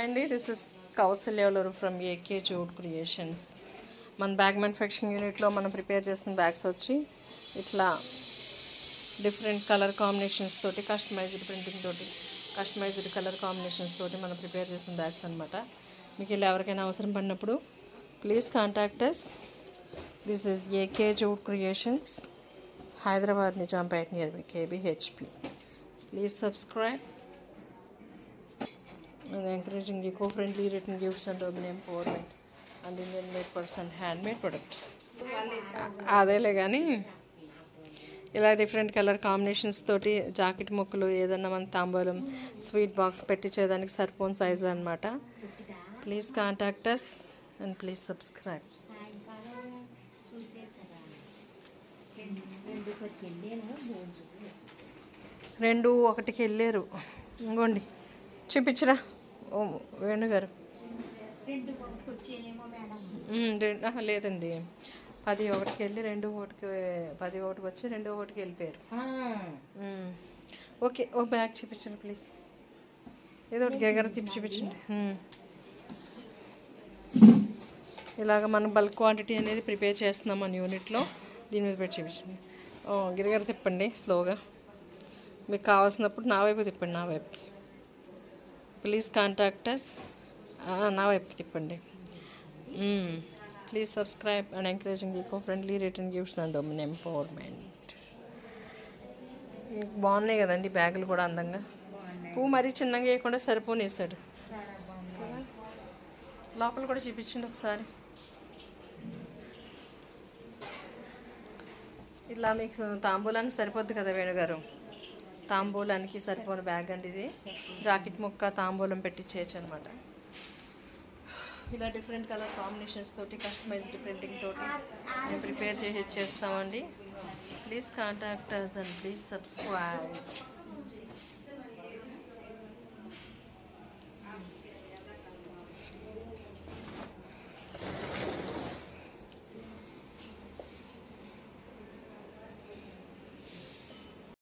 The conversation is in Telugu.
అండి దిస్ ఇస్ కౌసల్యవలరు ఫ్రమ్ ఏకే జూడ్ క్రియేషన్స్. మన బ్యాగ్ మ్యానుఫ్యాక్చరింగ్ యూనిట్లో మనం ప్రిపేర్ చేసిన బ్యాగ్స్ వచ్చి ఇట్లా డిఫరెంట్ కలర్ కాంబినేషన్స్ తోటి కస్టమైజ్డ్ ప్రింటింగ్ తోటి కస్టమైజ్డ్ కలర్ కాంబినేషన్స్ తోటి మనం ప్రిపేర్ చేసిన బ్యాగ్స్ అనమాట. మీకు ఇలా ఎవరికైనా అవసరం పడినప్పుడు please contact us. This is AK Jude creations, Hyderabad Nizampet near by KPHB. Please subscribe and encouraging eco-friendly written gifts and urban empowerment and Indian made products and handmade products. అదేలే కానీ ఇలా డిఫరెంట్ కలర్ కాంబినేషన్స్ తోటి జాకెట్ ముక్కలు ఏదన్నా మన తాంబూలం స్వీట్ బాక్స్ పెట్టించేదానికి సరిపోన్ సైజులు అనమాట. Please contact us and please subscribe. రెండు ఒకటికి వెళ్ళారు. ఇంకోండి చూపించరా ఓ వేణుగారు. లేదండి, 10 ఒకటికి వెళ్ళి 2 ఒకటికి 10 ఒకటికి వచ్చి 2 ఒకటికి వెళ్ళిపోయారు. ఓకే, ఓ బ్యాగ్ చూపించండి ప్లీజ్. ఏదో ఒకటి గెగర తిప్పి చూపించండి. ఇలాగ మనం బల్క్ క్వాంటిటీ అనేది ప్రిపేర్ చేస్తున్నాం మన యూనిట్లో. దీని మీద పెట్టి చూపించండి. గిరగర తిప్పండి స్లోగా. మీకు కావాల్సినప్పుడు నా వైపు తిప్పండి, నా వైపుకి. Please contact us. నా వైపుకి తిప్పండి. Please subscribe and encouraging eco friendly return gifts and women empowerment. బాగున్నాయి కదండి బ్యాగులు కూడా అందంగా. పువ్వు మరీ చిన్నగా వేయకుండా సరిపోని వేసాడు. లోపల కూడా చూపించండి ఒకసారి. ఇలా మీకు తాంబూలానికి సరిపోద్ది కదా వేణుగారు. తాంబూలానికి సరిపోని బ్యాగ్ అండి ఇది. జాకెట్ ముక్క తాంబూలం పెట్టించేయచ్చు అనమాట. ఇలా డిఫరెంట్ కలర్ కాంబినేషన్స్ తోటి కస్టమైజ్డ్ ప్రింటింగ్ తోటి మేము ప్రిపేర్ చేసి ఇచ్చేస్తామండి. Please contact us and please subscribe.